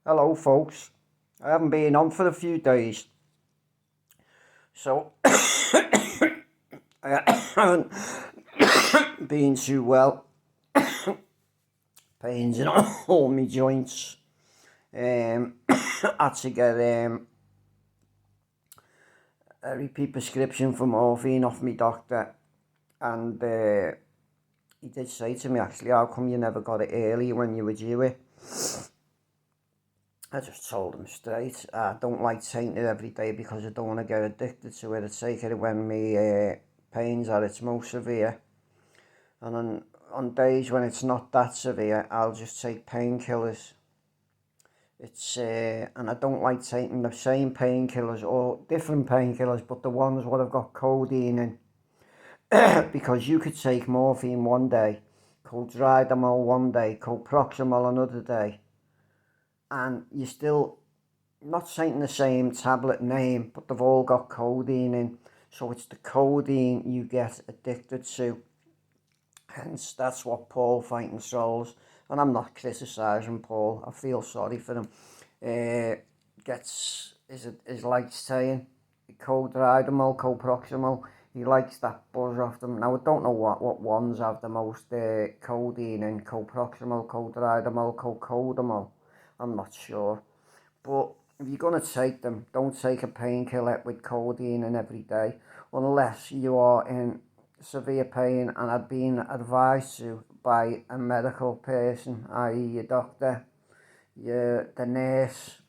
Hello, folks. I haven't been on for a few days, so I haven't been too well. Pains in all my joints. Had to get a repeat prescription for morphine off my doctor, and he did say to me, actually, how come you never got it earlier when you were due it? I just told him straight, I don't like taking it every day because I don't want to get addicted to it. I take it when my pains are its most severe. And on days when it's not that severe, I'll just take painkillers. And I don't like taking the same painkillers or different painkillers, but the ones what have got codeine in. Because you could take morphine one day, codriamol one day, coproxamol another day, and you're still not saying the same tablet name, but they've all got codeine in. So it's the codeine you get addicted to. Hence, that's what Paul Fighting Souls, and I'm not criticising Paul, I feel sorry for him, is like saying codriamol, coproxamol. He likes that buzz off them. Now, I don't know what ones have the most codeine in, coproxamol, codriamol, cocodamol. I'm not sure. But if you're going to take them, don't take a painkiller with codeine in every day, unless you are in severe pain and had been advised to by a medical person, i.e. your doctor, the nurse,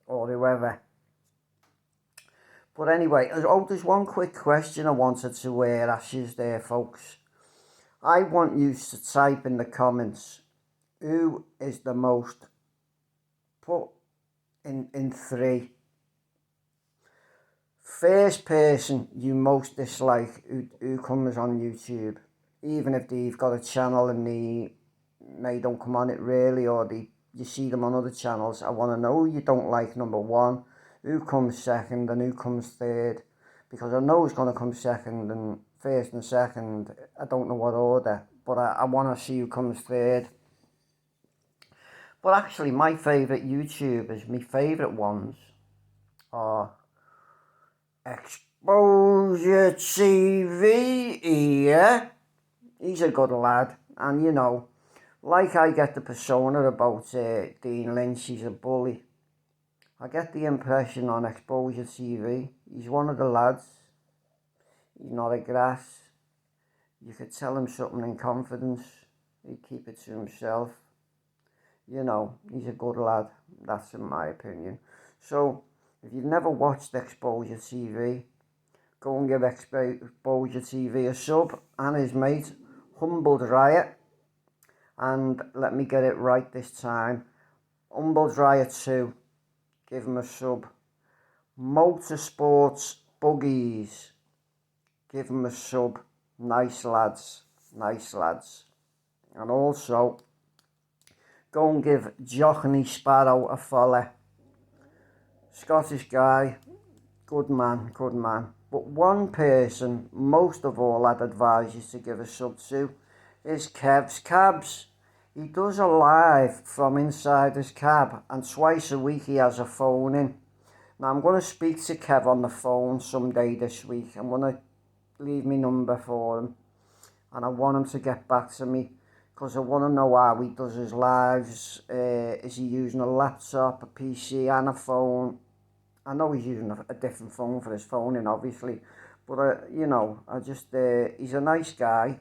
or whoever. But anyway, there's one quick question I wanted to ask you there, folks. I want you to type in the comments, who is the most, put in three, first person you most dislike who comes on YouTube, even if they've got a channel and they don't come on it really, or you see them on other channels. I want to know who you don't like, number one, who comes second and who comes third, because I know who's going to come second and first and second. I don't know what order, but I want to see who comes third. But actually, my favourite YouTubers, my favourite ones, are Exposure TV, yeah. He's a good lad, and you know, like I get the persona about Dean Lynch, he's a bully. I get the impression on Exposure TV, he's one of the lads. He's not a grass. You could tell him something in confidence, he'd keep it to himself. You know, he's a good lad, that's in my opinion. So, if you've never watched Exposure TV, go and give Exposure TV a sub, and his mate, Humbled Riot. And let me get it right this time. Humbled Riot 2, give him a sub. Motorsports Buggies, give him a sub. Nice lads, nice lads. And also, go and give Johnny Sparrow a follow. Scottish guy, good man, good man. But one person, most of all, I'd advise you to give a sub to is Kev's Cabs. He does a live from inside his cab, and twice a week he has a phone in. Now, I'm going to speak to Kev on the phone someday this week. I'm going to leave my number for him, and I want him to get back to me, because I want to know how he does his lives. Is he using a laptop, a PC and a phone? I know he's using a different phone for his phone in, obviously, but you know, he's a nice guy,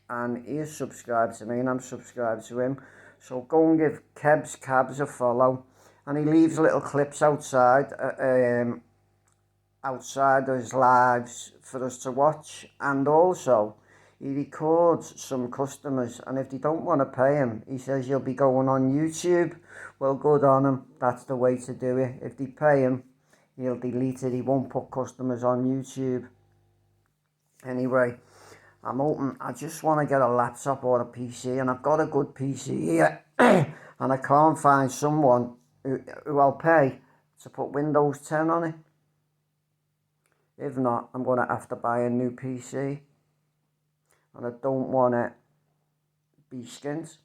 and he is subscribed to me and I'm subscribed to him. So go and give Kev's Cabs a follow, and he leaves little clips outside outside of his lives for us to watch, and also he records some customers, and if they don't want to pay him, he says you'll be going on YouTube. Well, good on him, that's the way to do it. If they pay him, he'll delete it, he won't put customers on YouTube. Anyway, I'm hoping, I just want to get a laptop or a PC, and I've got a good PC here, and I can't find someone who I'll pay to put Windows 10 on it. If not, I'm going to have to buy a new PC, and I don't want to be skint.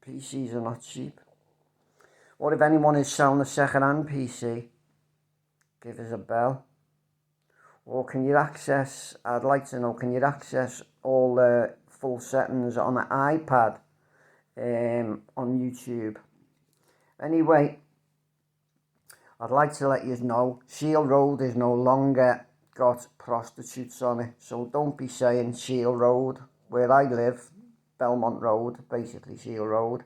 PCs are not cheap. Or if anyone is selling a second-hand PC, give us a bell. Or can you access, I'd like to know, can you access all the full settings on an iPad on YouTube? Anyway, I'd like to let you know, Shield Road is no longer got prostitutes on it. So don't be saying Shield Road, where I live, Belmont Road, basically Shield Road.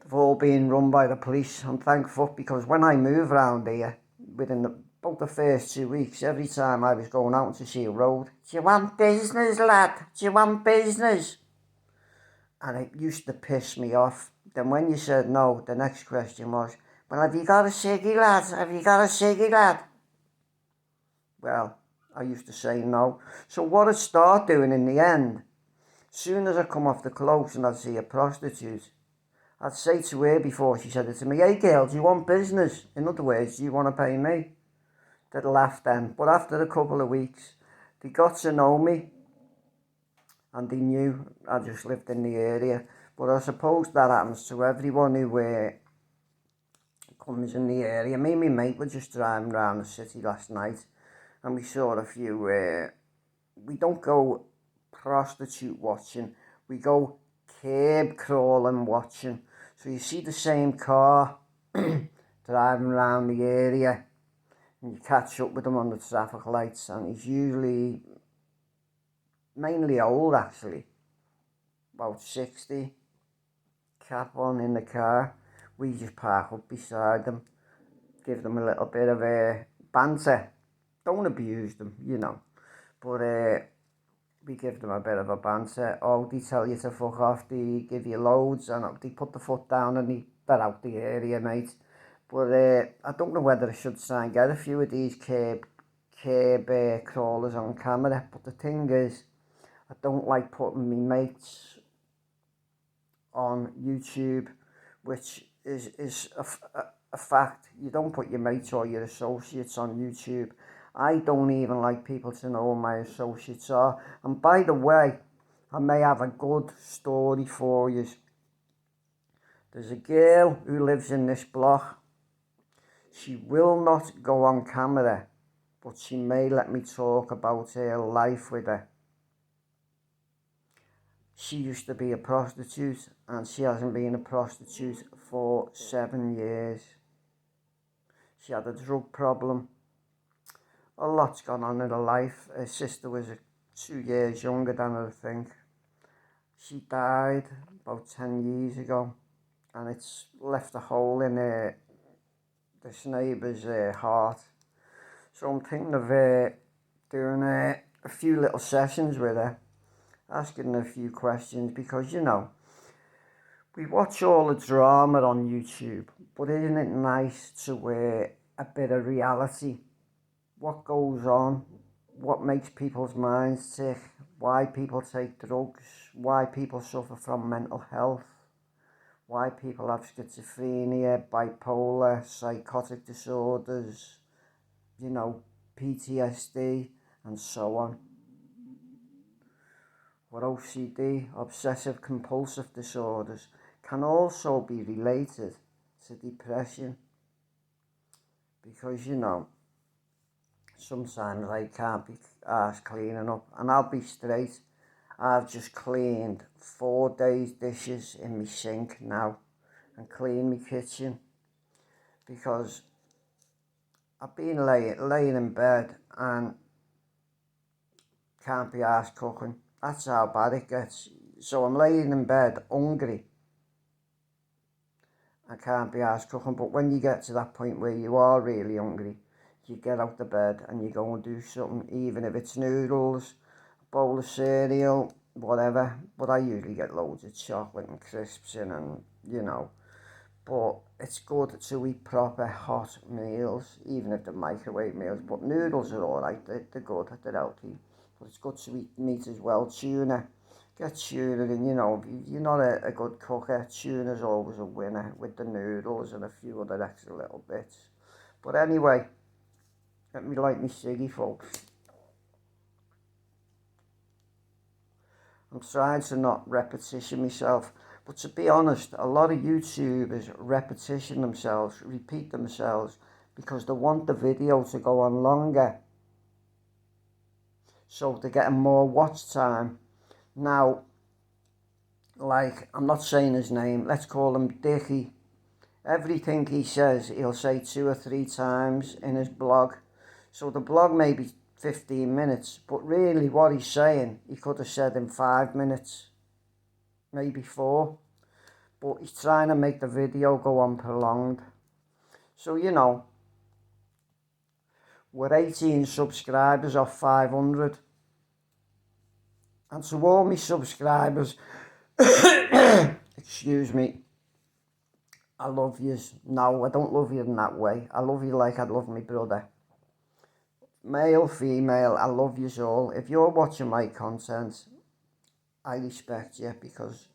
They've all been run by the police. I'm thankful, because when I moved around here, within about the first 2 weeks, every time I was going out to Shield Road, do you want business, lad? Do you want business? And it used to piss me off. Then when you said no, the next question was, well, have you got a ciggy, lad? Have you got a ciggy, lad? Well, I used to say no. So what I'd start doing in the end, soon as I come off the close and I'd see a prostitute, I'd say to her before she said it to me, hey girl, do you want business? In other words, do you want to pay me? They'd laugh then. But after a couple of weeks, they got to know me, and they knew I just lived in the area. But I suppose that happens to everyone who comes in the area. Me and my mate were just driving around the city last night, and we saw a few, we don't go prostitute watching, we go curb crawling watching. So you see the same car driving around the area, and you catch up with him on the traffic lights, and he's usually mainly old, actually, about 60, cap on in the car. We just park up beside them, give them a little bit of banter. Don't abuse them, you know, but we give them a bit of a banter. Oh, they tell you to fuck off, they give you loads, and they put the foot down and they bet out the area, mate. But I don't know whether I should try and get a few of these curb crawlers on camera. But the thing is, I don't like putting my mates on YouTube, which is a fact. You don't put your mates or your associates on YouTube. I don't even like people to know who my associates are. And by the way, I may have a good story for you. There's a girl who lives in this block. She will not go on camera, but she may let me talk about her life with her. She used to be a prostitute, and she hasn't been a prostitute for 7 years. She had a drug problem. A lot's gone on in her life. Her sister was 2 years younger than her, I think. She died about 10 years ago, and it's left a hole in this neighbour's heart. So I'm thinking of doing a few little sessions with her, asking her a few questions, because, you know, we watch all the drama on YouTube, but isn't it nice to a bit of reality? What goes on? What makes people's minds tick? Why people take drugs? Why people suffer from mental health? Why people have schizophrenia, bipolar, psychotic disorders, you know, PTSD, and so on. What OCD, obsessive compulsive disorders, can also be related to depression. Because, you know, sometimes I can't be arsed cleaning up, and I'll be straight. I've just cleaned 4 days dishes in my sink now, and cleaned my kitchen, because I've been laying in bed and can't be arsed cooking. That's how bad it gets. So I'm laying in bed hungry. I can't be arsed cooking. But when you get to that point where you are really hungry, you get out of bed and you go and do something, even if it's noodles, a bowl of cereal, whatever. But I usually get loads of chocolate and crisps in, and, you know. But it's good to eat proper hot meals, even if they're microwave meals. But noodles are alright, they're good, they're healthy. But it's good to eat meat as well. Tuna, get tuna in, you know. If you're not a good cooker, tuna's always a winner with the noodles and a few other extra little bits. But anyway, let me light me ciggy, folks. I'm trying to not repetition myself, But to be honest, a lot of YouTubers repeat themselves because they want the video to go on longer. So they're getting more watch time. Now, like, I'm not saying his name, let's call him Dickie. Everything he says, he'll say 2 or 3 times in his blog. So the blog may be 15 minutes, but really what he's saying, he could have said in 5 minutes, maybe 4. But he's trying to make the video go on prolonged. So, you know, we're 18 subscribers off 500. And to all my subscribers, excuse me, I love yous. No, I don't love you in that way. I love you like I'd love my brother. Male, female, I love yous all. If you're watching my content, I respect you, because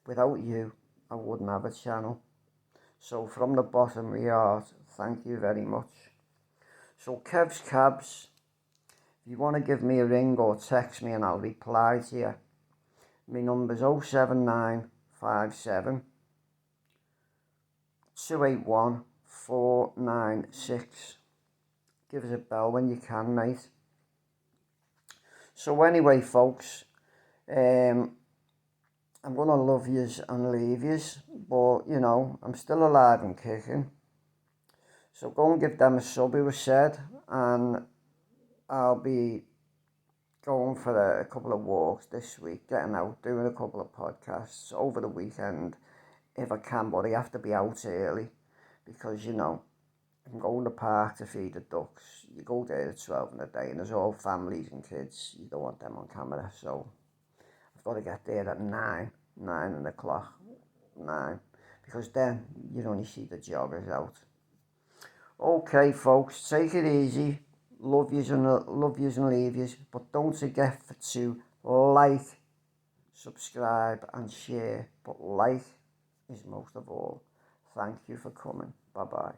without you, I wouldn't have a channel. So from the bottom of my heart, thank you very much. So Kev's Cabs, if you want to give me a ring or text me and I'll reply to you. My number's 07957 281 496. Give us a bell when you can, mate. So anyway, folks, I'm going to love yous and leave yous, but, you know, I'm still alive and kicking. So go and give them a sub, it was said, and I'll be going for a couple of walks this week, getting out, doing a couple of podcasts over the weekend, if I can, but I have to be out early, because, you know, I'm going to the park to feed the ducks. You go there at 12 in the day, and there's all families and kids. You don't want them on camera, so I've got to get there at 9 o'clock, because then you only see the joggers out. Okay, folks, take it easy. Love yous and leave yous, but don't forget to like, subscribe and share, but like is most of all. Thank you for coming. Bye bye.